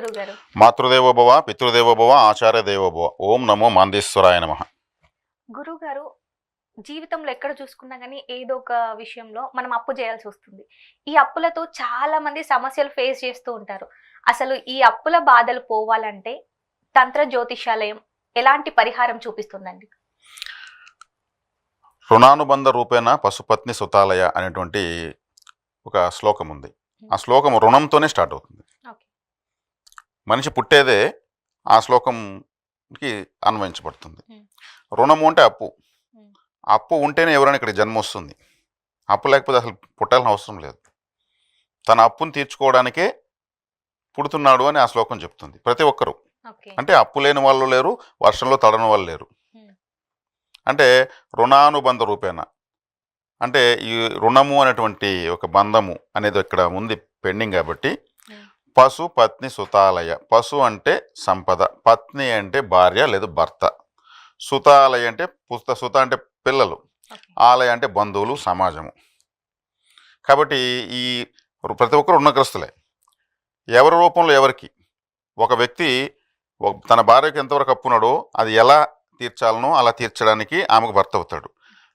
గురుగారు. మాతృదేవో భవ, పితృదేవో భవ, ఆచార్య దేవో భవ. ఓం నమో మాందేశ్వరాయ నమః. గురుగారు, జీవితంలో ఎక్కడ చూసుకున్నా గానీ ఏదో ఒక విషయంలో మనం అప్పు చేయాల్సి వస్తుంది. ఈ అప్పులతో చాలా మంది సమస్యలు ఫేస్ చేస్తూ ఉంటారు. అసలు ఈ అప్పుల బాధలు పోవాలంటే తంత్ర జ్యోతిషాలయం ఎలాంటి పరిహారం చూపిస్తుందండి? రుణానుబంధ రూపేణ పశుపత్ని సుతాలయ అనేటువంటి ఒక శ్లోకం ఉంది. ఆ శ్లోకం రుణంతోనే స్టార్ట్ అవుతుంది. ఓకే. మనిషి పుట్టేదే ఆ శ్లోకంకి అన్వయించబడుతుంది. రుణము అంటే అప్పు. అప్పు ఉంటేనే ఎవరైనా ఇక్కడ జన్మ వస్తుంది. అప్పు లేకపోతే అసలు పుట్టాల్సిన అవసరం లేదు. తన అప్పును తీర్చుకోవడానికే పుడుతున్నాడు అని ఆ శ్లోకం చెప్తుంది. ప్రతి ఒక్కరూ అంటే అప్పు లేని వాళ్ళు లేరు, వర్షంలో తడని వాళ్ళు లేరు. అంటే రుణానుబంధ రూపేణ అంటే ఈ రుణము అనేటువంటి ఒక బంధము అనేది ఇక్కడ ఉంది పెండింగ్. కాబట్టి పశు పత్ని సుతాలయ. పశు అంటే సంపద, పత్ని అంటే భార్య లేదా భర్త, సుతాలయ అంటే సుత అంటే పిల్లలు, ఆలయ అంటే బంధువులు, సమాజము. కాబట్టి ఈ ప్రతి ఒక్కరు రుణగ్రస్తులే. ఎవరి రూపంలో ఎవరికి. ఒక వ్యక్తి తన భార్యకి ఎంతవరకు అప్పున్నాడో అది ఎలా తీర్చాలనో అలా తీర్చడానికి ఆమెకు భర్త అవుతాడు.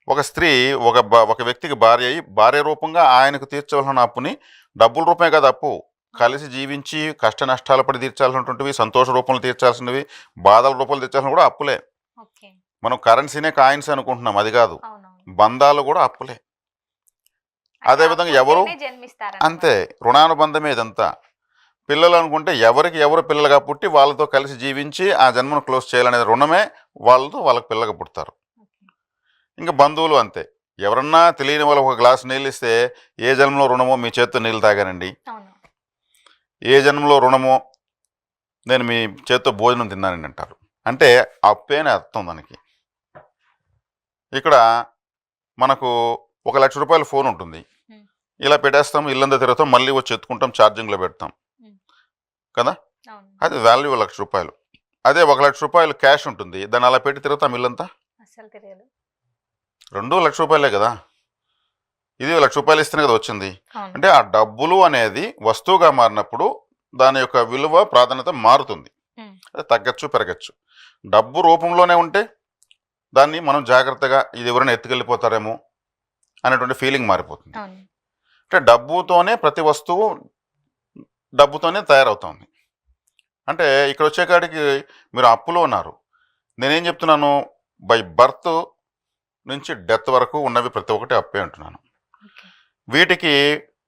ఒక స్త్రీ ఒక వ్యక్తికి భార్య అయి భార్య రూపంగా ఆయనకు తీర్చవలసిన అప్పుని డబ్బుల రూపమే కాదు, అప్పు కలిసి జీవించి కష్ట నష్టాలు పడి తీర్చాల్సినటువంటివి, సంతోష రూపంలో తీర్చాల్సినవి, బాధల రూపంలో తీర్చాల్సిన కూడా అప్పులే. మనం కరెన్సీనే కాయిన్స్ అనుకుంటున్నాం, అది కాదు. బంధాలు కూడా అప్పులే. అదేవిధంగా ఎవరు అంతే, రుణానుబంధమే ఇదంతా. పిల్లలు అనుకుంటే ఎవరికి ఎవరు పిల్లలుగా పుట్టి వాళ్ళతో కలిసి జీవించి ఆ జన్మను క్లోజ్ చేయాలనే రుణమే వాళ్ళకి పిల్లగా పుడతారు. ఇంకా బంధువులు అంతే. ఎవరన్నా తెలియని వాళ్ళు ఒక గ్లాసు నీళ్ళు ఇస్తే ఏ జన్మలో రుణమో మీ చేత్తో నీళ్ళు తాగానండి, ఏ జన్మలో రుణమో నేను మీ చేత్తో భోజనం తిన్నానని అంటారు. అంటే అప్పేనే అర్థం దానికి. ఇక్కడ మనకు 1,00,000 రూపాయల ఫోన్ ఉంటుంది, ఇలా పెట్టేస్తాం, ఇల్లంతా తిరుగుతాం, మళ్ళీ వచ్చి ఎత్తుకుంటాం, ఛార్జింగ్లో పెడతాం కదా, అది వాల్యూ 1,00,000 రూపాయలు. అదే 1,00,000 రూపాయలు క్యాష్ ఉంటుంది, దాన్ని అలా పెట్టి తిరుగుతాం ఇల్లంతా, 2 1,00,000 రూపాయలే కదా. ఇది 1,00,000 రూపాయలు ఇస్తేనే కదా వచ్చింది. అంటే ఆ డబ్బులు అనేది వస్తువుగా మారినప్పుడు దాని యొక్క విలువ ప్రాధాన్యత మారుతుంది. అది తగ్గచ్చు పెరగచ్చు. డబ్బు రూపంలోనే ఉంటే దాన్ని మనం జాగ్రత్తగా ఇది ఎవరైనా ఎత్తుకెళ్ళిపోతారేమో అనేటువంటి ఫీలింగ్ మారిపోతుంది. అంటే డబ్బుతోనే ప్రతి వస్తువు డబ్బుతోనే తయారవుతుంది. అంటే ఇక్కడ వచ్చేకాడికి మీరు అప్పులో ఉన్నారు. నేనేం చెప్తున్నాను, బై బర్త్ నుంచి డెత్ వరకు ఉన్నవి ప్రతి ఒక్కటి అప్పే అంటున్నాను. వీటికి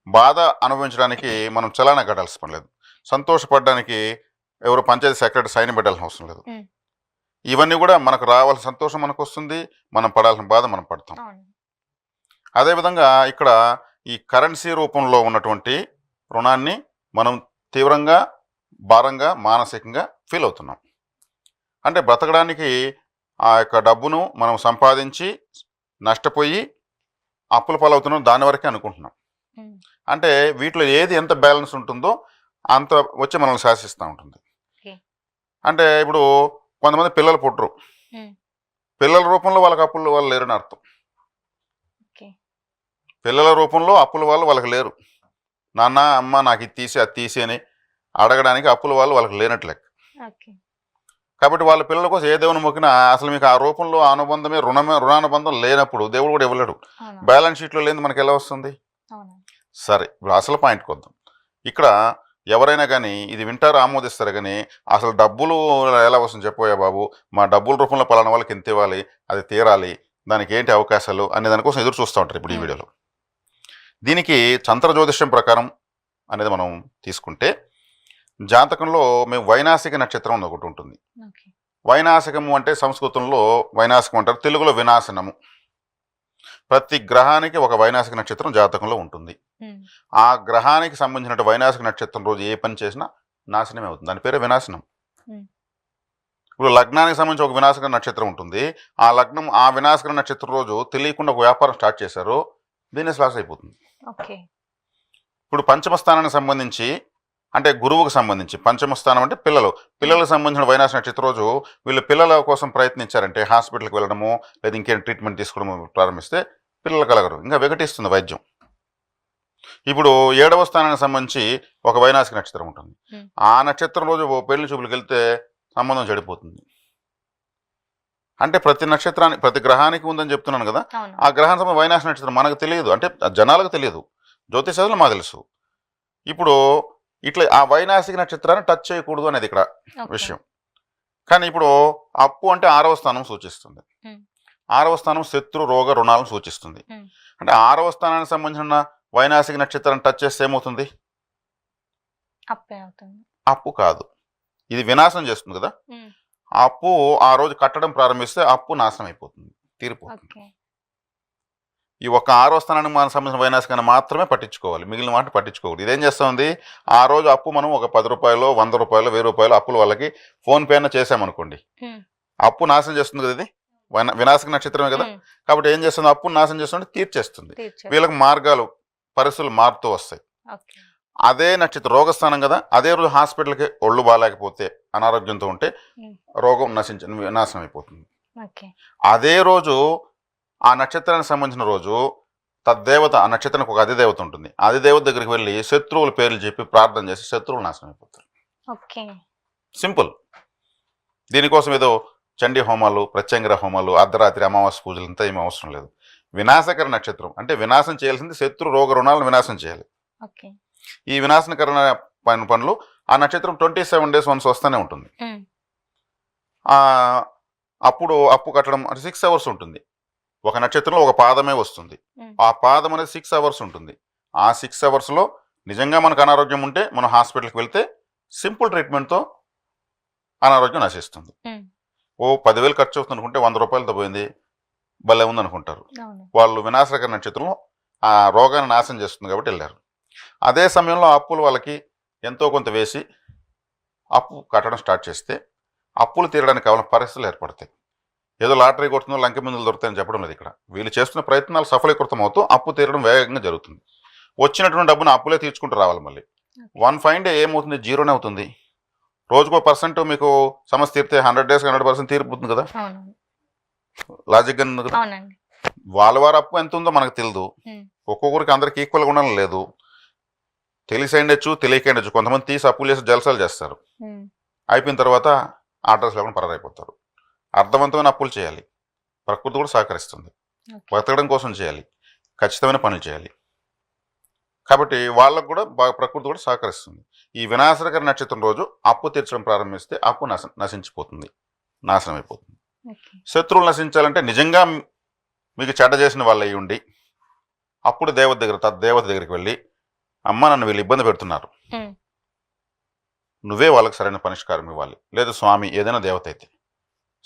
బాధ అనుభవించడానికి మనం చలానా కట్టాల్సిన పని లేదు, సంతోషపడడానికి ఎవరు పంచాయతీ సెక్రటరీ సైన్ పెట్టాల్సిన అవసరం లేదు. ఇవన్నీ కూడా మనకు రావాల్సిన సంతోషం మనకు వస్తుంది, మనం పడాల్సిన బాధ మనం పడతాం. అదేవిధంగా ఇక్కడ ఈ కరెన్సీ రూపంలో ఉన్నటువంటి రుణాన్ని మనం తీవ్రంగా భారంగా మానసికంగా ఫీల్ అవుతున్నాం. అంటే బ్రతకడానికి ఆ యొక్క డబ్బును మనం సంపాదించి నష్టపోయి అప్పుల పాలవుతున్నాం, దాని వరకే అనుకుంటున్నాం. అంటే వీటిలో ఏది ఎంత బ్యాలెన్స్ ఉంటుందో అంత వచ్చి మనల్ని శాసిస్తూ ఉంటుంది. అంటే ఇప్పుడు కొంతమంది పిల్లలు పుట్టరు, పిల్లల రూపంలో వాళ్ళకి అప్పుల వాళ్ళు లేరని అర్థం. పిల్లల రూపంలో అప్పుల వాళ్ళు వాళ్ళకి లేరు. నాన్న అమ్మ నాకు ఇది తీసి అది తీసి అని అడగడానికి అప్పుల వాళ్ళు వాళ్ళకి లేనట్లే. కాబట్టి వాళ్ళ పిల్లల కోసం ఏ దేవుని మొక్కినా అసలు మీకు ఆ రూపంలో అనుబంధమే రుణానుబంధం లేనప్పుడు దేవుడు కూడా ఇవ్వలేడు. బ్యాలెన్స్ షీట్లో లేని మనకి ఎలా వస్తుంది? సరే, ఇప్పుడు అసలు పాయింట్కి వద్దాం. ఇక్కడ ఎవరైనా కానీ ఇది వింటారు, ఆమోదిస్తారు. కానీ అసలు డబ్బులు ఎలా వస్తుంది చెప్పోయా బాబు, మా డబ్బుల రూపంలో పలానా వాళ్ళకి ఎంత ఇవ్వాలి, అది తీరాలి, దానికి ఏంటి అవకాశాలు అనే దానికోసం ఎదురు చూస్తూ ఉంటారు. ఇప్పుడు ఈ వీడియోలో దీనికి తంత్ర జ్యోతిష్యం ప్రకారం అనేది మనం తీసుకుంటే జాతకంలో మేము వైనాసిక నక్షత్రం అని ఒకటి ఉంటుంది. వైనాసికము అంటే సంస్కృతంలో వైనాసికం అంటారు, తెలుగులో వినాశనము. ప్రతి గ్రహానికి ఒక వైనాసిక నక్షత్రం జాతకంలో ఉంటుంది. ఆ గ్రహానికి సంబంధించిన వైనాసిక నక్షత్రం రోజు ఏ పని చేసినా నాశనమే అవుతుంది, దాని పేరే వినాశనం. ఇప్పుడు లగ్నానికి సంబంధించి ఒక వినాశక నక్షత్రం ఉంటుంది, ఆ లగ్నం ఆ వినాశక నక్షత్రం రోజు తెలియకుండా ఒక వ్యాపారం స్టార్ట్ చేశారు, బిజినెస్ లాస్ అయిపోతుంది. ఇప్పుడు పంచమ స్థానానికి సంబంధించి అంటే గురువుకు సంబంధించి పంచమ స్థానం అంటే పిల్లలకు సంబంధించిన వైనాశ నక్షత్రం రోజు వీళ్ళు పిల్లల కోసం ప్రయత్నించారంటే హాస్పిటల్కి వెళ్ళడము లేదా ఇంకేం ట్రీట్మెంట్ తీసుకోవడము ప్రారంభిస్తే పిల్లలు కలగరు, ఇంకా వికటిస్తుంది వైద్యం. ఇప్పుడు 7వ స్థానానికి సంబంధించి ఒక వైనాసిక నక్షత్రం ఉంటుంది. ఉమ్. ఆ నక్షత్రం రోజు ఓ పెళ్లి చూపులకు వెళ్తే సంబంధం చెడిపోతుంది. అంటే ప్రతి నక్షత్రానికి ప్రతి గ్రహానికి ఉందని చెప్తున్నాను కదా. అవును. ఆ గ్రహానికి సంబంధించిన వైనాసిక నక్షత్రం మనకు తెలియదు, అంటే జనాలకు తెలియదు, జ్యోతిషాలు మాకు తెలుసు. ఇప్పుడు ఇట్లా ఆ వైనాసిక నక్షత్రాన్ని టచ్ చేయకూడదు అనేది ఇక్కడ ఓకే. విషయం. కానీ ఇప్పుడు అప్పు అంటే 6వ స్థానం సూచిస్తుంది. ఉమ్. 6వ స్థానం శత్రు రోగ రుణాలను సూచిస్తుంది. ఉమ్. అంటే 6వ స్థానానికి సంబంధించిన వైనాసిక నక్షత్రాన్ని టచ్ చేస్తే ఏమవుతుంది? అప్పే అవుతుంది. అప్పు కాదు, ఇది వినాశనం చేస్తుంది కదా. ఉమ్. ఆ అప్పు ఆ రోజు కట్టడం ప్రారంభిస్తే అప్పు నాశనం అయిపోతుంది, తీరిపోతుంది. ఓకే. ఈ ఒక్క 6వ స్థానానికి మనకు సంబంధించిన వైనాసికాన్ని మాత్రమే పట్టించుకోవాలి, మిగిలిన మాట పట్టించుకోకూడదు. ఇదేం చేస్తుంది? ఆ రోజు అప్పు మనం ఒక 10 రూపాయలు 100 రూపాయలు 1000 రూపాయలు అప్పులు వాళ్ళకి ఫోన్పే అన్న చేసామనుకోండి, ఉమ్. అప్పు నాశనం చేస్తుంది కదా. ఇది వినాశక నక్షత్రమే కదా. ఉమ్. కాబట్టి ఏం చేస్తుంది? అప్పును నాశనం చేస్తుంటే తీర్చేస్తుంది. తీర్చే. వీళ్ళకి మార్గాలు పరిస్థితులు మారుతూ వస్తాయి. ఓకే. అదే నక్షత్రం రోగస్థానం కదా, అదే రోజు హాస్పిటల్కి ఒళ్ళు బాగాలేకపోతే అనారోగ్యంతో ఉంటే ఉమ్. రోగం నాశనం అయిపోతుంది. ఓకే. అదే రోజు ఆ నక్షత్రానికి సంబంధించిన రోజు తద్దేవత, ఆ నక్షత్రానికి ఒక అధిదేవత ఉంటుంది, అధిదేవత దగ్గరికి వెళ్ళి శత్రువుల పేర్లు చెప్పి ప్రార్థన చేసి శత్రువులు నాశనం అయిపోతారు. ఓకే. సింపుల్. దీనికోసం ఏదో చండీ హోమాలు, ప్రత్యంగర హోమాలు, అర్ధరాత్రి అమావాస్య పూజలు ఇంత ఏమీ అవసరం లేదు. వినాశకర నక్షత్రం అంటే వినాశం చేయాల్సింది శత్రు రోగ రుణాలను వినాశం చేయాలి. ఓకే. ఈ వినాశనకరణ పనులు ఆ నక్షత్రం 27 days వన్స్ వస్తూనే ఉంటుంది. ఉమ్. అప్పుడు అప్పు కట్టడం అంటే 6 hours ఉంటుంది. ఒక నక్షత్రంలో ఒక పాదమే వస్తుంది. ఉమ్. ఆ పాదం అనేది 6 hours ఉంటుంది. ఆ 6 hoursలో నిజంగా మనకు అనారోగ్యం ఉంటే మనం హాస్పిటల్కి వెళ్తే సింపుల్ ట్రీట్మెంట్తో అనారోగ్యం నశిస్తుంది. ఉమ్. ఓ 10,000 ఖర్చు అవుతుంది అనుకుంటే 100 రూపాయలతో పోయింది భలే ఉంది అనుకుంటారు. అవును. వాళ్ళు వినాశకర నక్షత్రంలో ఆ రోగాన్ని నాశనం చేస్తుంది కాబట్టి వెళ్ళారు. అదే సమయంలో అప్పులు వాళ్ళకి ఎంతో కొంత వేసి అప్పు కట్టడం స్టార్ట్ చేస్తే అప్పులు తీరడానికి కావాలని పరిస్థితులు ఏర్పడతాయి. ఏదో లాటరీ కొడుతుందో లంకె మందులు దొరుకుతాయని చెప్పడం లేదు ఇక్కడ. వీళ్ళు చేస్తున్న ప్రయత్నాలు సఫలీకృతం అవుతూ అప్పు తీరడం వేగంగా జరుగుతుంది. వచ్చినటువంటి డబ్బును అప్పులే తీర్చుకుంటూ రావాలి. మళ్ళీ 1 fine day ఏమవుతుంది? జీరోనే అవుతుంది. రోజుకో పర్సెంట్ మీకు సమస్య తీరితే 100 days 100% తీరిపోతుంది కదా. అవును. లాజిక్ గా ఉంది కదా. అవునండి. వాళ్ళ అప్పు ఎంత ఉందో మనకు తెలియదు. ఉమ్. ఒక్కొక్కరికి అందరికి ఈక్వల్గా ఉండాలని లేదు. తెలిసి ఉండొచ్చు, తెలియక ఉండొచ్చు. కొంతమంది తీసి అప్పులు చేసి జలసాలు చేస్తారు. ఉమ్. అయిపోయిన తర్వాత అడ్రస్ లేకుండా పరారైపోతారు. అర్థవంతమైన అప్పులు చేయాలి, ప్రకృతి కూడా సహకరిస్తుంది. ఓకే. బతకడం కోసం చేయాలి, ఖచ్చితమైన పనులు చేయాలి. కాబట్టి వాళ్ళకు కూడా ప్రకృతి కూడా సహకరిస్తుంది. ఈ వినాశకర నక్షత్రం రోజు అప్పు తీర్చడం ప్రారంభిస్తే అప్పు నశించిపోతుంది, నాశనం అయిపోతుంది. ఓకే. శత్రువులు నశించాలంటే నిజంగా మీకు చెడ్డ చేసిన వాళ్ళు అయ్యి ఉండి అప్పుడు దేవత దగ్గరికి వెళ్ళి, అమ్మ నన్ను వీళ్ళు ఇబ్బంది పెడుతున్నారు, ఉమ్. నువ్వే వాళ్ళకి సరైన పరిష్కారం ఇవ్వాలి. లేదు స్వామి ఏదైనా దేవత అయితే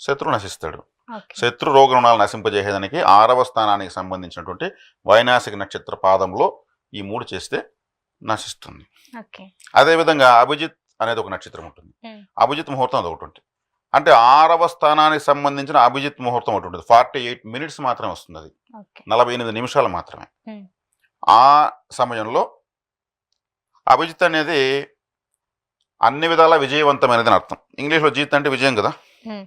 శత్రువు నశిస్తాడు. ఓకే. శత్రు రోగ రుణాలు నశింపజేసేదానికి 6వ స్థానానికి సంబంధించినటువంటి వైనాసిక నక్షత్ర పాదంలో ఈ 3 చేస్తే నశిస్తుంది. ఓకే. అదేవిధంగా అభిజిత్ అనేది ఒక నక్షత్రం ఉంటుంది. ఉమ్. అభిజిత్ ముహూర్తం అది ఒకటి ఉంటుంది. అంటే 6వ స్థానానికి సంబంధించిన అభిజిత్ ముహూర్తం ఒకటి ఉంటుంది. 48 minutes మాత్రమే వస్తుంది. అది ఓకే. 48 నిమిషాలు మాత్రమే. ఉమ్. ఆ సమయంలో అభిజిత్ అనేది అన్ని విధాలా విజయవంతమైనది అని అర్థం. ఇంగ్లీష్లో జీత్ అంటే విజయం కదా. ఉమ్.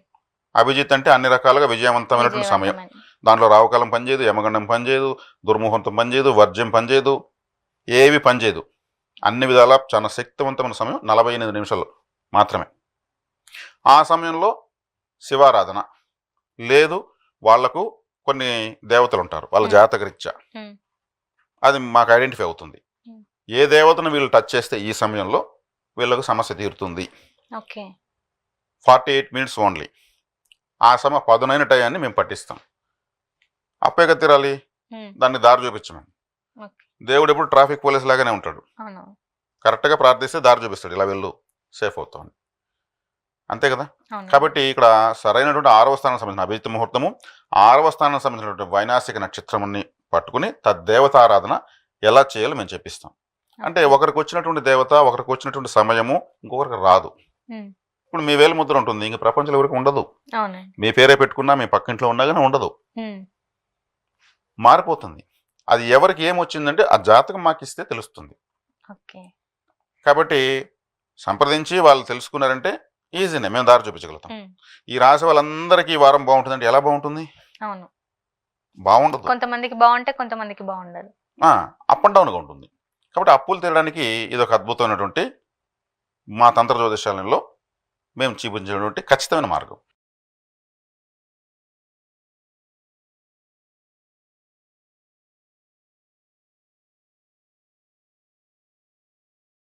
అభిజిత్ అంటే అన్ని రకాలుగా విజయవంతమైనటువంటి సమయం. విజయవంతమైన. దాంట్లో రావుకాలం పనిచేయదు, యమగండం పనిచేయదు, దుర్ముహూర్తం పనిచేయదు, వర్జ్యం పనిచేయదు, ఏవి పనిచేయదు. అన్ని విధాలా చాలా శక్తివంతమైన సమయం 48 నిమిషాలు మాత్రమే. ఆ సమయంలో శివారాధన లేదు, వాళ్లకు కొన్ని దేవతలు ఉంటారు, వాళ్ళ జాతకరీత్యా ఉమ్. అది మాకు ఐడెంటిఫై అవుతుంది. ఉమ్. ఏ దేవతను వీళ్ళు టచ్ చేస్తే ఈ సమయంలో వీళ్ళకు సమస్య తీరుతుంది. ఓకే. 48 minutes only. ఆ పదునైన టయాన్ని మేము పట్టిస్తాం. అప్పేగా తీరాలి, ఉమ్. దాన్ని దారి చూపించమని. ఓకే. దేవుడు ఎప్పుడు ట్రాఫిక్ పోలీస్ లాగానే ఉంటాడు. అవును. కరెక్ట్గా ప్రార్థిస్తే దారి చూపిస్తాడు, ఇలా వెళ్ళు సేఫ్ అవుతాం అని. అంతే కదా. అవును. కాబట్టి ఇక్కడ సరైనటువంటి 6వ స్థానానికి సంబంధించిన అభిజిత్ ముహూర్తము, 6వ స్థానానికి సంబంధించినటువంటి వైనాసిక నక్షత్రముని పట్టుకుని తద్దేవతారాధన ఎలా చేయాలో మేము చెప్పిస్తాం. అంటే ఒకరికి వచ్చినటువంటి దేవత, ఒకరికి వచ్చినటువంటి సమయము ఇంకొకరికి రాదు. ఉమ్. ఇప్పుడు మీ వేలు ముద్ర ఉంటుంది, ఇంక ప్రపంచంలో ఎవరికి ఉండదు. అవునండి. మీ పేరే పెట్టుకున్నా, మీ పక్కింట్లో ఉన్నా కానీ ఉండదు, ఉమ్. మారిపోతుంది. అది ఎవరికి ఏమొచ్చిందంటే ఆ జాతకం మాకు ఇస్తే తెలుస్తుంది. ఓకే. కాబట్టి సంప్రదించి వాళ్ళు తెలుసుకున్నారంటే ఈజీనే, మేము దారి చూపించగలుగుతాం. ఉమ్. ఈ రాశి వాళ్ళందరికీ ఈ వారం బాగుంటుందంటే ఎలా బాగుంటుంది? అవును. బాగుండదు. కొంతమందికి బాగుంటే కొంతమందికి బాగుండదు. అప్ అండ్ డౌన్గా ఉంటుంది. కాబట్టి అప్పులు తీరడానికి ఇది ఒక అద్భుతమైనటువంటి మా తంత్ర జ్యోతిషాలయంలో మేము చూపించినటువంటి ఖచ్చితమైన మార్గం.